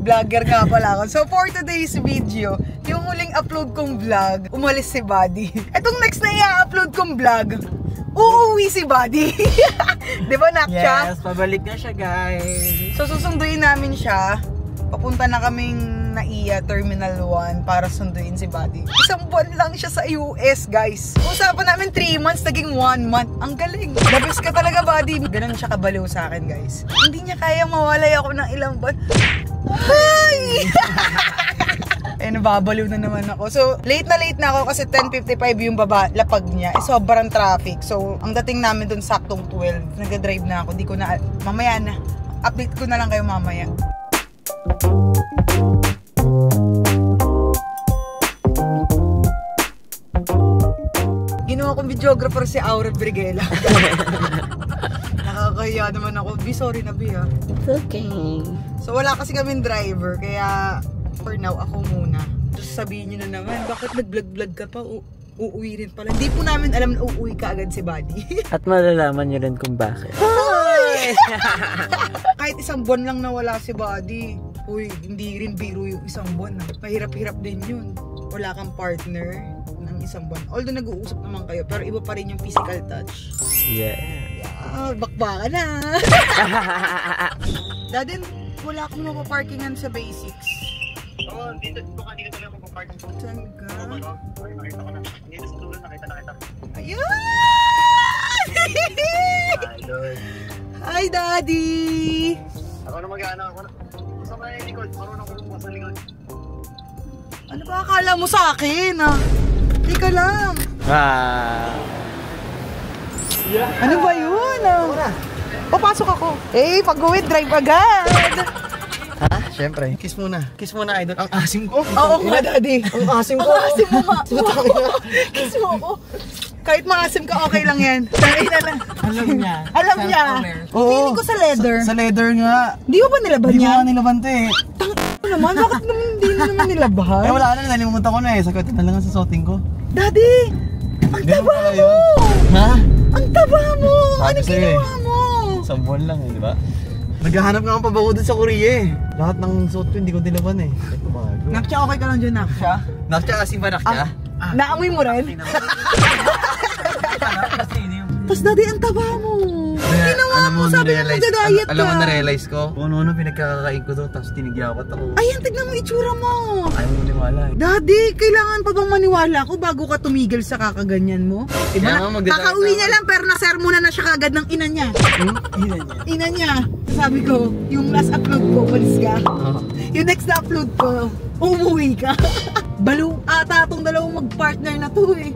Vlogger nga pala ako. So for today's video, yung huling upload kong vlog, umalis si Buddy. Etong next na i-upload kong vlog, uuwi si Buddy. Diba, Nakcha? Yes, pabalik na siya, guys. So susunduin namin siya. Papunta na kaming NAIA Terminal 1 para sunduin si Buddy. Isang buwan lang siya sa US, guys. Usapan namin 3 months, naging 1 month. Ang galing. The best ka talaga, Buddy. Ganun siya kabaliw sa akin, guys. Hindi niya kaya mawalay ako ng ilang buwan. Hi! Eh, nababaliw na naman ako. So, late na ako kasi 10:55 yung lapag niya. Eh, sobrang traffic. So, ang dating namin dun saktong 12. Nag-drive na ako. Di ko na, mamaya na. Update ko na lang kayo mamaya. Ginawa kong videographer si Aura Briguela. Nakakaya naman ako. Bi, sorry na, Bi, ha? It's okay. So, wala kasi kaming driver. Kaya, for now, ako muna. Tapos sabihin nyo na naman, bakit nag-vlog-vlog ka pa? Uuwi rin pala. Hindi po namin alam na uuwi ka agad si Buddy. At malalaman nyo rin kung bakit. Kahit isang buwan lang nawala si Buddy. Uy, hindi rin biro yung isang buwan. Mahirap-hirap din yun. Wala kang partner ng isang buwan. Although nag-uusap naman kayo, pero iba pa rin yung physical touch. Yeah. Bakbaka na. Daddy, wala akong mapaparkingan sa basics. Oo, dito kanina talaga mapaparking. Saan ka? Nakita ko na. Dito sa dulo, nakita. Ayan! Idol. Hi, Daddy! Ako na mag-ano ako na. Sa may likod, marunong ko lumabas sa likod. Ano ba akala mo sa akin, ha? Tika lang. Ano ba yun? Papasok ako. Eh, pag-uwi, drive agad. Ha? Siyempre. Kiss muna. Kiss muna, idol. Ang asim ko. Oo nga, Daddy. Ang asim ko. Ang asim mo nga. Kiss mo ako. Kahit maasim ka, okay lang yan. Alam niya. Alam niya. Feeling ko sa leather. Sa leather nga. Di mo ba nilaban Hindi yan? mo nga nilaban to eh. Naman, bakit naman hindi mo naman nilabahan? Eh wala na, nalimutan ko na eh. Sakot na lang sa suoting ko. Daddy! Ang taba mo! Ha? Ang taba mo! Sabi Ano sa'yo ginawa mo? Isang buwan lang eh, di ba? Naghahanap nga ang pabago dun sa Korea eh. Lahat ng suot ko hindi ko nilaban eh. Nakcha, okay ka lang dyan, Nakcha? Nakcha kasi ba nakcha? Naamoy mo rin? Tapos, Daddy, ang taba mo! Ginawa mo, sabi mo magda-diet ka. Alam mo, na-realize ko kung ano pinagkakakain ko doon, tapos tinigyapat ako. Ayan, tignan mo itsura mo! Ayaw mo maniwala eh. Daddy, kailangan pa bang maniwala ko bago ka tumigil sa kakaganyan mo? Diba? Kakauwi niya lang pero nasermonan na siya kagad ng ina niya. Ina niya. Sabi ko, yung last upload ko, balis ka. Yung next na upload ko, umuwi ka. Balo ata itong dalawang mag-partner na to eh.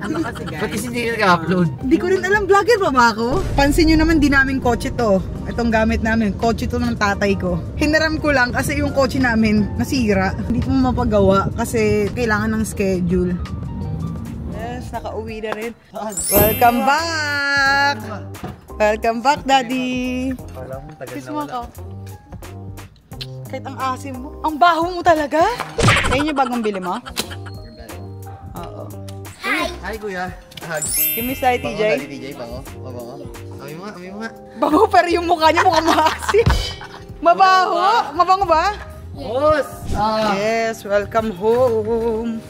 Ano kasi guys? Ba't kasi hindi nag-upload? Hindi ko rin alam, vlogger pa ba ako? Pansin nyo naman, di namin kotse to. Itong gamit namin, kotse to ng tatay ko. Hinaram ko lang kasi yung kotse namin nasira. Hindi ko mapagawa kasi kailangan ng schedule. Yes, nakauwi na rin. Welcome back! Welcome back, Daddy! Kiss mo ako. Kahit ang asim mo. Ang baho mo talaga? Ayun yung bagong bili mo? Oo. Hi kuya. Hug. You miss Daddy TJ? Daddy TJ, bango. Mabango. Amoy mo nga, amoy mo nga. Bango pero yung mukha niya mukhang maasim. Mabaho? Mabango ba? Boss! Yes, welcome home.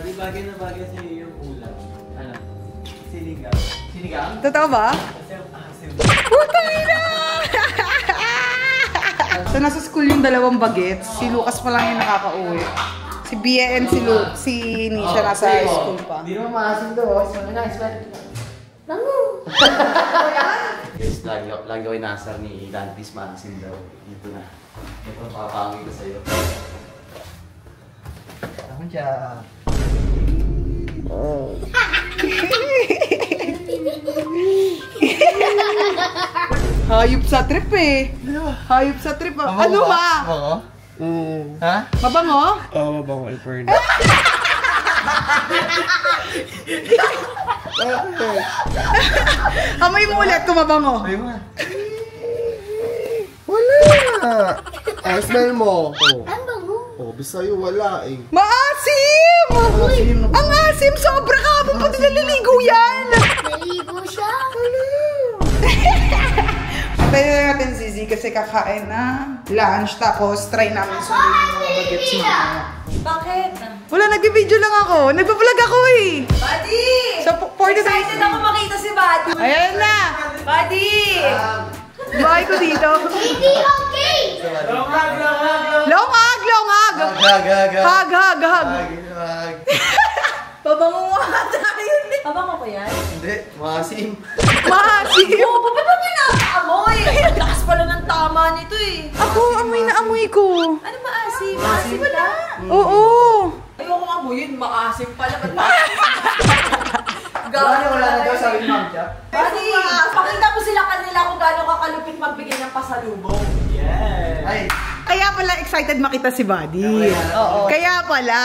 Di bagay na bagay sa'yo yung ulam. Ano? Sinigang. Sinigang? Totoo ba? Kasi ang asim. Putay na! So nasa school yung dalawang bagets. Si Lucas pa lang yung nakakauwi. Si Bia and si Nisha nasa high school pa. Hindi mo maasim daw. Guys, lagi ko inasar ni Dantis maasim daw. Dito na. Ito papangi ko sa'yo. Ako siya. Hayop sa trip eh. Hayop sa trip. Ano ba? Mabango? Ha? Mabango? Oo, mabango. Alfred. Amoy mo ulit kung mabango. Ay mo. Wala! Smell mo. Ang bango. Bisayo wala eh. Maasim! Ang asim! Sobra ka! Pa naliligo yan! Naligo siya. Antayin na natin Zizi kasi kakain na lunch. Tapos try namin sunod yung mga bagets na. Bakit? Wala, nag-video lang ako. Nagpa-vlog ako eh. Buddy! So, for the Excited ako makita si Buddy. Ayan na. Buddy! Bahay ko dito. Hindi okay! Long hug, long hug. Hug, hug, hug. Pabango nga tayo. Pabango ko yan? Hindi, maasim. Mahasim. Oo, ba't ba nakaamoy? Ang lakas pala ng tama nito eh. Ako, amoy na amoy ko. Ano maasim? Maasim wala. Oo. Ayoko amoyin, maasim pala. Ba't Wala na daw, sabi ni Ma'am Chia. Buddy, pakita mo sila kanila kung gaano kakalupit magbigay ng pasalubong. Ay, Kaya pala excited makita si Buddy. Oo. Kaya pala.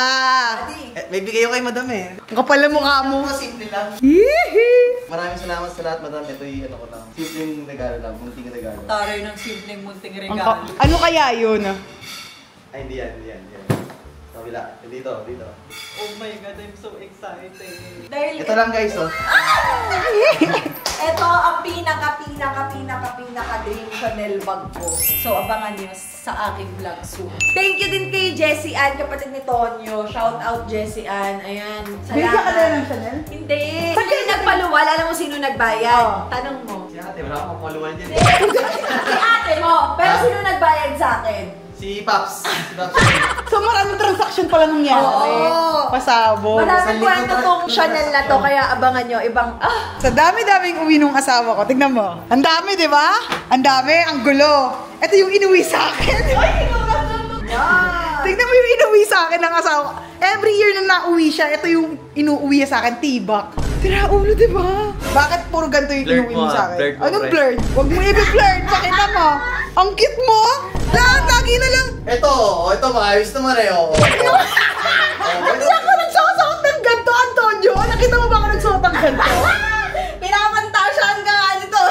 may bigay ko kay Madam eh. Ang kapal ng mukha mo. Simple lang. Hihi. Maraming salamat sa lahat, Madam. Ito yung ano ko lang. Simpleng regalo lang, munting regalo. Taray ng simpleng munting Ang regalo. ano kaya yun? Ay, hindi yan. Kabila. Dito. Oh my God, I'm so excited. Dahil Ito lang guys, oh. ito ang pinaka-dream Chanel bag ko. So, abangan nyo sa aking vlog soon. Thank you din kay Jessie Ann, kapatid ni Tonyo. Shout out Jessie Ann. Ayan. Bigyan ka na ng Chanel? Hindi. Hindi nagpaluwal. Alam mo sino nagbayad? Tanong mo. Si ate, wala akong maluwan dyan. Si ate mo. Pero sino nagbayad sa akin? Si Paps. So maraming transaction pala nangyari. Oo. Pasabog. Maraming kwento tong Chanel na to, kaya abangan nyo. Ibang, Sa dami-daming uwi nung asawa ko. Tignan mo. Ang dami, di ba? Ang dami, ang gulo. Ito yung inuwi sa akin. Tignan mo yung inuwi sa akin ng asawa ko. Every year na nauwi siya, ito yung inuuwi sa akin, tibak. Tira ulo, di ba? Bakit puro ganito yung Blurred inuwi mo, mo sa akin? blurred mo, Anong pre. blurred? Huwag mo i-blurred. Pakita mo. Ang cute mo. Lahat, lagi na lang. Ito, maayos naman eh, oh. Hindi ako nagsusuot ng ganito, Antonio. Nakita mo ba ako nagsuot ng ganito? pinapantasyan ka nga nito.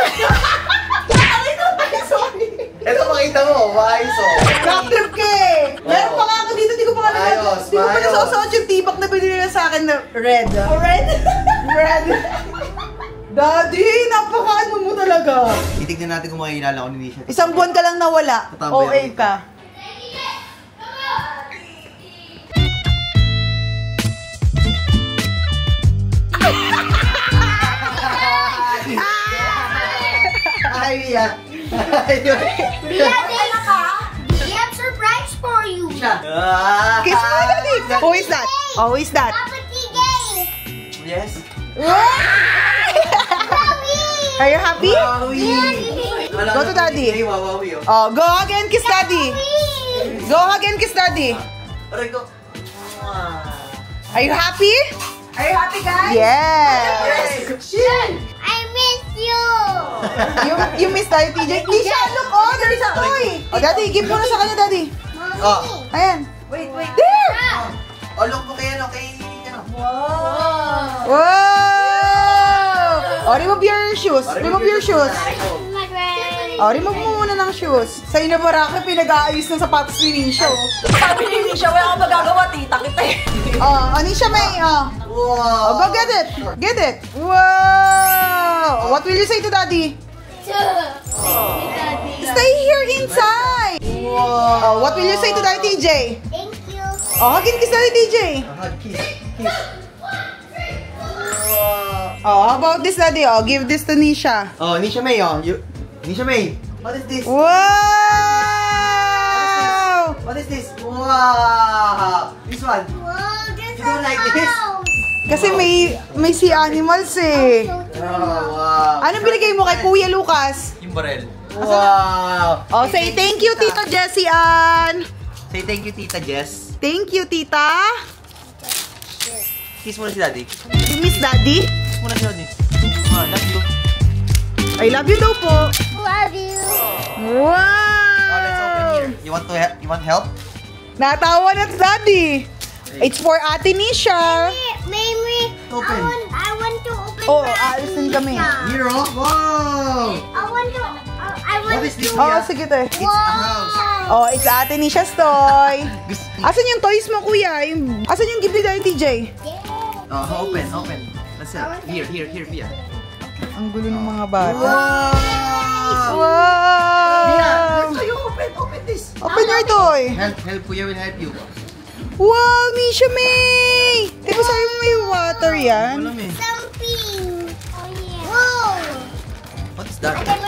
Sorry. Ito, makita mo, maayos, oh. Rock trip ka eh. Meron pa nga ako dito, di ko pa Maayos, Di ko pa maayos. nasusuot yung tibak na binili na sa akin na red. Red? Red. Daddy, napakaano mo talaga. Titignan natin kung makikilala ko ni Nisha. Isang buwan ka lang nawala. Tatambay OA ako. ka. Ay, yeah. We have surprise for you. Kiss mo na, Daddy. Who is that? Who is that? Papa TJ. Yes. Are you happy? Go to Daddy. Ay, wawawi, oh. Oh, go hug and kiss Daddy. Go hug and kiss Daddy. Aray ko. Are you happy? Are you happy, guys? Yes. I miss you. You miss Daddy TJ? Nisha, look, oh, there is a toy. Oh, Daddy, give mo na sa kanya, Daddy. Oh. Ayan. Wait. There. Oh, look mo kayo, okay? Wow. Wow! Oh, remove your shoes. Remove your shoes. My friend. Oh, remove mo muna ng shoes. Sa'yo na Baraka, pinag-aayos ng sapatos ni Nisha. Sabi ni Nisha, wala akong magagawa, tita kita eh. Oh, Nisha May, oh. Wow. Oh, go get it. Get it. Wow! What will you say to Daddy? Stay here inside. Wow. Oh, what will you say to Daddy TJ? Thank you. Oh, hug and kiss Daddy TJ. Kiss. Oh, how about this, Daddy? Oh, give this to Nisha. Oh, Nisha May, oh. Nisha May. What is this? Wow! What is this? Wow. This one. Whoa, this You don't like this? Kasi may sea animals eh. Oh, wow. Anong binigay mo kay Kuya Lucas? Yung barel. Wow. Oh, say thank you, Tita Jessie Ann. Say thank you, Tita Jess. Thank you, Tita. Kiss mo na si Daddy. You miss Daddy? Kiss mo na si Daddy. Love you. I love you daw po. Love you. Wow! Let's open here. You want help? Natawa na si Daddy. It's for Ate Nisha. Mimi, Open. I want to open. Oh, aalisin kami. Here, oh. Wow. I want What is this? Oh, sige tayo. It's a house. Oh, it's Ate Nisha's toy. Asan yung toys mo, Kuya? Asan yung gift ni Daddy TJ? Oh, open. Let's see. Here, Pia. Ang gulo ng mga bata. Wow! Wow! Kayo, open this. Open your toy. Help Kuya will help you. Wow, Misha May! Teka, sabi mo may water yan? Alam eh. Something. Oh, yeah. Whoa. What is that? I can